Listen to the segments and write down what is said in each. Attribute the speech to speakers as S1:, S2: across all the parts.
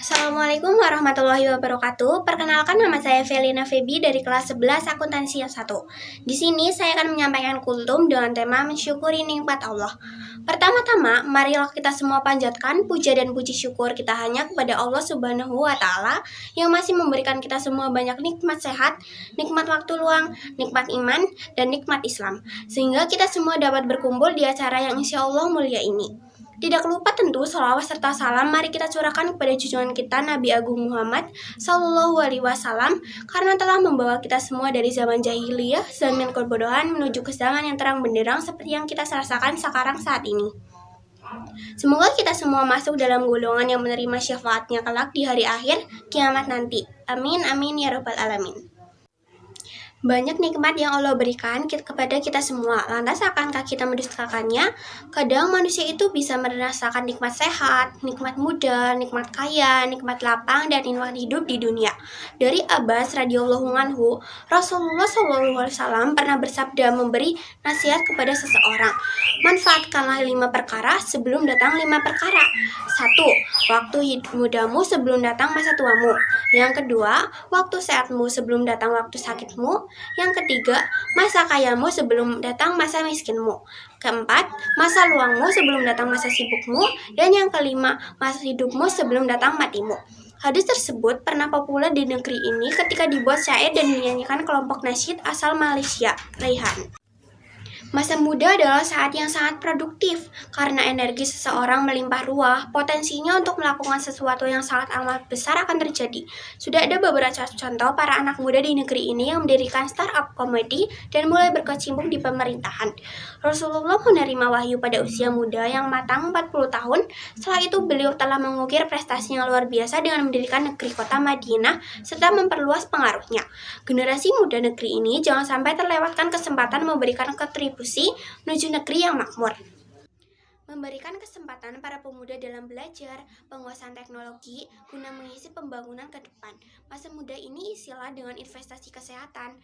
S1: Assalamualaikum warahmatullahi wabarakatuh. Perkenalkan, nama saya Felina Febi dari kelas 11 Akuntansi yang 1. Di sini saya akan menyampaikan kultum dengan tema mensyukuri nikmat Allah. Pertama-tama, marilah kita semua panjatkan puja dan puji syukur kita hanya kepada Allah Subhanahu wa taala yang masih memberikan kita semua banyak nikmat sehat, nikmat waktu luang, nikmat iman, dan nikmat Islam, sehingga kita semua dapat berkumpul di acara yang insya Allah mulia ini. Tidak lupa tentu salawat serta salam mari kita curahkan kepada junjungan kita Nabi Agung Muhammad Sallallahu Alaihi Wasallam, karena telah membawa kita semua dari zaman jahiliyah, zaman kebodohan menuju ke zaman yang terang benderang seperti yang kita rasakan sekarang saat ini. Semoga kita semua masuk dalam golongan yang menerima syafaatnya kelak di hari akhir kiamat nanti. Amin amin ya rabbal alamin. Banyak nikmat yang Allah berikan kepada kita semua. Lantas akankah kita mendustakannya? Kadang manusia itu bisa merasakan nikmat sehat, nikmat muda, nikmat kaya, nikmat lapang, dan nikmat hidup di dunia. Dari Abbas radhiyallahu anhu, Rasulullah SAW pernah bersabda memberi nasihat kepada seseorang. Manfaatkanlah 5 perkara sebelum datang 5 perkara. 1. Waktu mudamu sebelum datang masa tuamu. Yang kedua, waktu sehatmu sebelum datang waktu sakitmu. Yang ketiga, masa kayamu sebelum datang masa miskinmu. Keempat, masa luangmu sebelum datang masa sibukmu. Dan yang kelima, masa hidupmu sebelum datang matimu. Hadis tersebut pernah populer di negeri ini ketika dibuat syair dan dinyanyikan kelompok nasyid asal Malaysia, Raihan. Masa muda adalah saat yang sangat produktif karena energi seseorang melimpah ruah, potensinya untuk melakukan sesuatu yang sangat amat besar akan terjadi. Sudah ada beberapa contoh para anak muda di negeri ini yang mendirikan startup komedi dan mulai berkecimpung di pemerintahan. Rasulullah menerima wahyu pada usia muda yang matang 40 tahun. Setelah itu beliau telah mengukir prestasi yang luar biasa dengan mendirikan negeri kota Madinah serta memperluas pengaruhnya. Generasi muda negeri ini jangan sampai terlewatkan kesempatan memberikan kontribusi menuju negeri yang makmur. Memberikan kesempatan para pemuda dalam belajar, penguasaan teknologi guna mengisi pembangunan ke depan. Masa muda ini isilah dengan investasi kesehatan,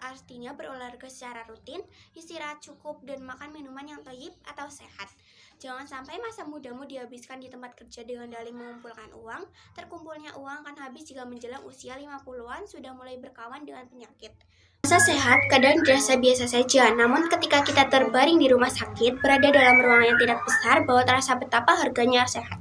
S1: artinya berolahraga secara rutin, istirahat cukup, dan makan minuman yang thayyib atau sehat. Jangan sampai masa mudamu dihabiskan di tempat kerja dengan dalih mengumpulkan uang. Terkumpulnya uang akan habis jika menjelang usia 50-an sudah mulai berkawan dengan penyakit. Masa sehat kadang dirasa biasa saja, namun ketika kita terbaring di rumah sakit, berada dalam ruangan yang tidak besar, bahwa terasa betapa harganya sehat.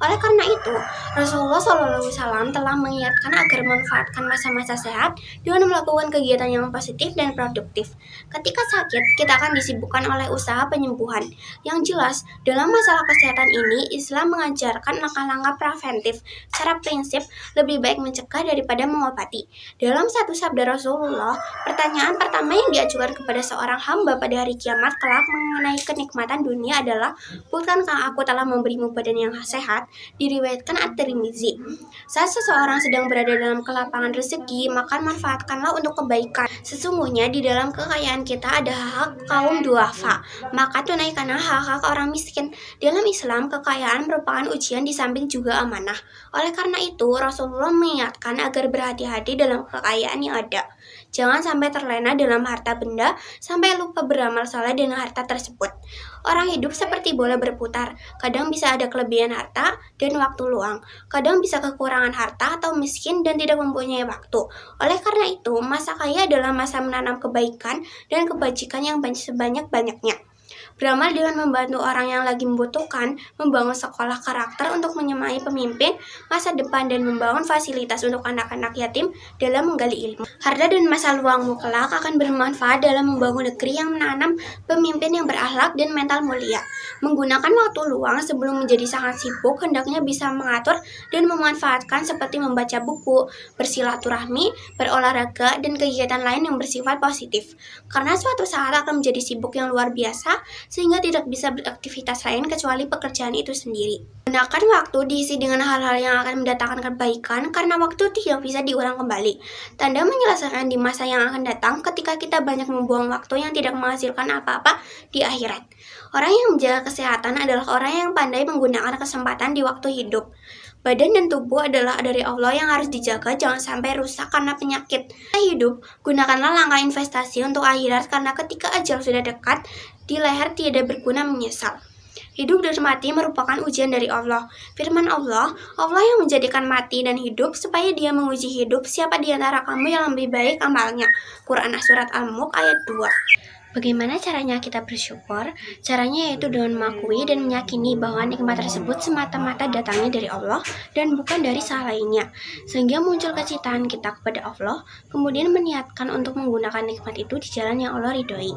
S1: Oleh karena itu, Rasulullah SAW telah mengingatkan agar memanfaatkan masa-masa sehat dengan melakukan kegiatan yang positif dan produktif. Ketika sakit, kita akan disibukkan oleh usaha penyembuhan. Yang jelas, dalam masalah kesehatan ini, Islam mengajarkan langkah-langkah preventif. Secara prinsip, lebih baik mencegah daripada mengobati. Dalam satu sabda Rasulullah, pertanyaan pertama yang diajukan kepada seorang hamba pada hari kiamat kelak mengenai kenikmatan dunia adalah, bukankah aku telah memberimu badan yang sehat? Diriwayatkan At-Tirmizi. Saat seseorang sedang berada dalam kelapangan rezeki, maka manfaatkanlah untuk kebaikan. Sesungguhnya di dalam kekayaan kita ada hak kaum duafa, maka tunaikanlah hak-hak orang miskin. Dalam Islam, kekayaan merupakan ujian di samping juga amanah. Oleh karena itu, Rasulullah mengingatkan agar berhati-hati dalam kekayaan yang ada. Jangan sampai terlena dalam harta benda, sampai lupa beramal saleh dengan harta tersebut. Orang hidup seperti bola berputar, kadang bisa ada kelebihan harta dan waktu luang, kadang bisa kekurangan harta atau miskin dan tidak mempunyai waktu. Oleh karena itu, masa kaya adalah masa menanam kebaikan dan kebajikan yang sebanyak-banyaknya. Beramal dengan membantu orang yang lagi membutuhkan, membangun sekolah karakter untuk menyemai pemimpin masa depan, dan membangun fasilitas untuk anak-anak yatim dalam menggali ilmu. Harta dan masa luangmu kelak akan bermanfaat dalam membangun negeri yang menanam pemimpin yang berakhlak dan mental mulia. Menggunakan waktu luang sebelum menjadi sangat sibuk hendaknya bisa mengatur dan memanfaatkan seperti membaca buku, bersilaturahmi, berolahraga, dan kegiatan lain yang bersifat positif. Karena suatu saat akan menjadi sibuk yang luar biasa, sehingga tidak bisa beraktivitas lain kecuali pekerjaan itu sendiri. Gunakan waktu diisi dengan hal-hal yang akan mendatangkan kebaikan, karena waktu tidak bisa diulang kembali. Tanda menyelesaikan di masa yang akan datang ketika kita banyak membuang waktu yang tidak menghasilkan apa-apa di akhirat. Orang yang menjaga kesehatan adalah orang yang pandai menggunakan kesempatan di waktu hidup. Badan dan tubuh adalah dari Allah yang harus dijaga, jangan sampai rusak karena penyakit. Hidup, gunakanlah langkah investasi untuk akhirat, karena ketika ajal sudah dekat, di leher tiada berguna menyesal. Hidup dan mati merupakan ujian dari Allah. Firman Allah, Allah yang menjadikan mati dan hidup supaya Dia menguji hidup siapa di antara kamu yang lebih baik amalnya. Quran Surat Al-Mulk ayat 2. Bagaimana caranya kita bersyukur? Caranya yaitu dengan mengakui dan meyakini bahwa nikmat tersebut semata-mata datangnya dari Allah dan bukan dari salah lainnya. Sehingga muncul kecintaan kita kepada Allah, kemudian meniatkan untuk menggunakan nikmat itu di jalan yang Allah ridhoi.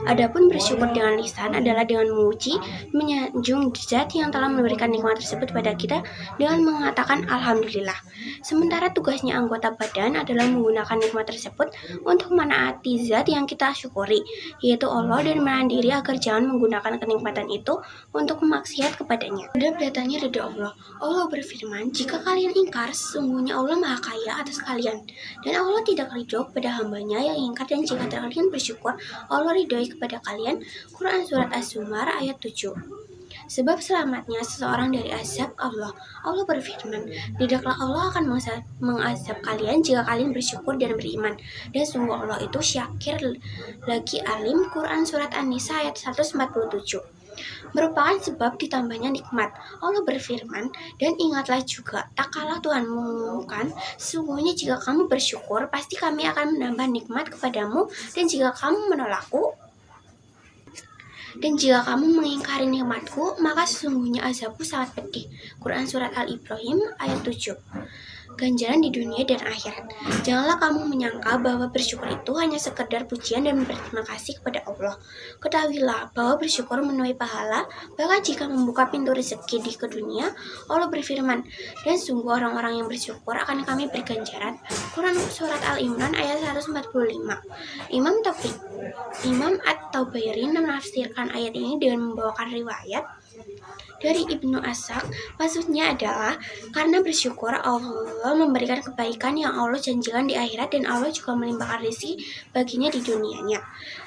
S1: Adapun bersyukur dengan lisan adalah dengan memuji, menyanjung zat yang telah memberikan nikmat tersebut pada kita dengan mengatakan Alhamdulillah. Sementara tugasnya anggota badan adalah menggunakan nikmat tersebut untuk menaati zat yang kita syukuri, yaitu Allah, dan menahan diri agar jangan menggunakan kenikmatan itu untuk maksiat kepadanya. Dan datangnya ridha Allah. Allah berfirman, jika kalian ingkar, sesungguhnya Allah maha kaya atas kalian. Dan Allah tidak ridho kepada hambanya yang ingkar, dan jika kalian bersyukur, Allah ridhoi kepada kalian. Quran Surat Az-Zumar ayat 7. Sebab selamatnya seseorang dari azab Allah. Allah berfirman, tidaklah Allah akan mengazab kalian jika kalian bersyukur dan beriman. Dan sungguh Allah itu syakir lagi alim. Quran Surat An-Nisa ayat 147. Merupakan sebab ditambahnya nikmat. Allah berfirman, dan ingatlah juga, tak kalah Tuhan mengumumkan, sesungguhnya jika kamu bersyukur, pasti kami akan menambah nikmat kepadamu, dan jika kamu menolakku, dan jika kamu mengingkari nikmatku, maka sesungguhnya azabku sangat pedih. Quran Surat Al-Ibrahim ayat 7. Ganjaran di dunia dan akhirat. Janganlah kamu menyangka bahwa bersyukur itu hanya sekedar pujian dan berterima kasih kepada Allah. Ketahuilah bahwa bersyukur menuai pahala, bahkan jika membuka pintu rezeki di dunia. Allah berfirman, dan sungguh orang-orang yang bersyukur akan kami beri ganjaran. Quran Surat Al-Imran ayat 145. Imam At-Tabairi menafsirkan ayat ini dengan membawakan riwayat dari Ibnu Ashaq. Maksudnya adalah karena bersyukur Allah memberikan kebaikan yang Allah janjikan di akhirat, dan Allah juga melimpahkan rezeki baginya di dunianya.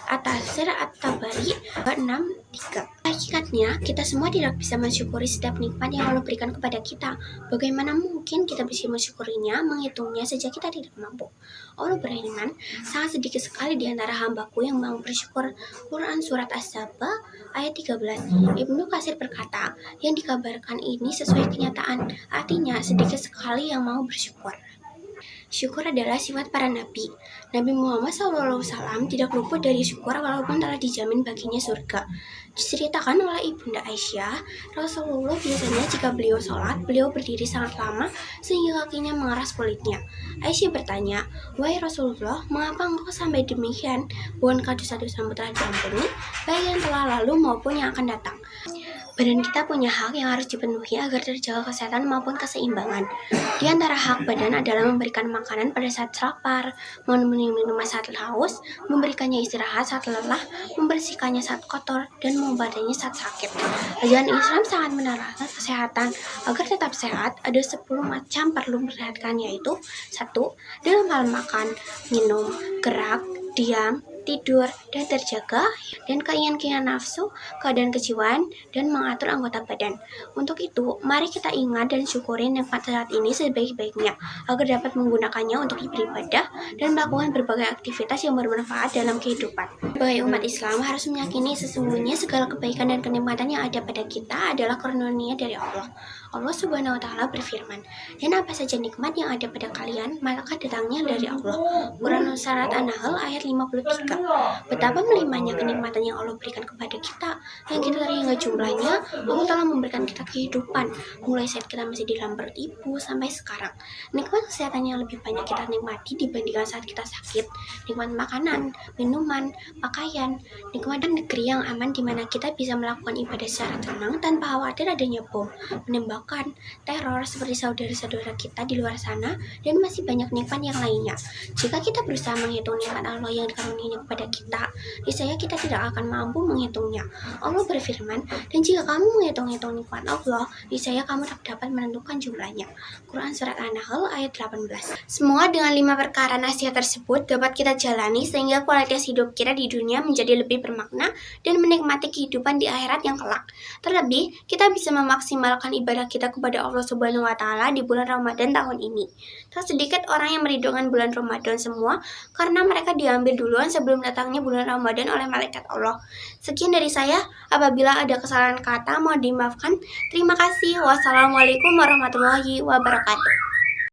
S1: At-Tafsir At-Tabari 63. Hakikatnya, kita semua tidak bisa mensyukuri setiap nikmat yang Allah berikan kepada kita. Bagaimana mungkin kita bisa mensyukurinya, menghitungnya saja kita tidak mampu. Allah berfirman, sangat sedikit sekali di antara hambaku yang mau bersyukur. Quran Surat As-Saba ayat 13. Ibnu Katsir berkata, yang dikabarkan ini sesuai kenyataan, artinya sedikit sekali yang mau bersyukur. Syukur adalah sifat para nabi. Nabi Muhammad SAW tidak luput dari syukur walaupun telah dijamin baginya surga. Diceritakan oleh Ibunda Aisyah, Rasulullah biasanya jika beliau sholat, beliau berdiri sangat lama sehingga kakinya mengeras kulitnya. Aisyah bertanya, wahai Rasulullah, mengapa engkau sampai demikian? Bukankah dosa-dosamu telah diampuni, baik yang telah lalu maupun yang akan datang? Badan kita punya hak yang harus dipenuhi agar terjaga kesehatan maupun keseimbangan. Di antara hak badan adalah memberikan makanan pada saat lapar, memenuhi minuman saat haus, memberikannya istirahat saat lelah, membersihkannya saat kotor, dan mengobatinya saat sakit. Ajaran Islam sangat menerangkan kesehatan. Agar tetap sehat, ada 10 macam perlu perhatikan, yaitu 1. Dalam hal makan, minum, gerak, diam, tidur, dan terjaga, dan keinginan nafsu, keadaan kejiwaan, dan mengatur anggota badan. Untuk itu, mari kita ingat dan syukuri nikmat saat ini sebaik-baiknya, agar dapat menggunakannya untuk beribadah dan melakukan berbagai aktivitas yang bermanfaat dalam kehidupan. Sebagai umat Islam harus meyakini sesungguhnya segala kebaikan dan kenikmatan yang ada pada kita adalah karunia dari Allah. Allah Subhanahu wa Ta'ala berfirman, dan apa saja nikmat yang ada pada kalian, maka datangnya dari Allah. Quran Surat An-Nahl ayat 53. Betapa melimpahnya kenikmatan yang Allah berikan kepada kita, yang kita teringat jumlahnya. Allah telah memberikan kita kehidupan, mulai saat kita masih di dalam perut ibu sampai sekarang. Nikmat kesehatan yang lebih banyak kita nikmati dibandingkan saat kita sakit. Nikmat makanan, minuman, pakaian, nikmat negeri yang aman di mana kita bisa melakukan ibadah secara tenang tanpa khawatir adanya bom, penembakan, teror seperti saudara-saudara kita di luar sana, dan masih banyak nikmat yang lainnya. Jika kita berusaha menghitung nikmat Allah yang dikaruniainya kepada kita, niscaya kita tidak akan mampu menghitungnya. Allah berfirman, dan jika kamu menghitung-hitung nikmat Allah, niscaya kamu tak dapat menentukan jumlahnya. Quran Surat An-Nahl ayat 18. Semua dengan 5 perkara nasihat tersebut dapat kita jalani sehingga kualitas hidup kita di dunia menjadi lebih bermakna dan menikmati kehidupan di akhirat yang kelak. Terlebih, kita bisa memaksimalkan ibadah kita kepada Allah Subhanahu wa Ta'ala di bulan Ramadan tahun ini. Tak sedikit orang yang merindukan bulan Ramadan semua karena mereka diambil duluan sebelum sebelum datangnya bulan Ramadan oleh malaikat Allah. Sekian dari saya. Apabila ada kesalahan kata, mohon dimaafkan. Terima kasih. Wassalamualaikum warahmatullahi wabarakatuh.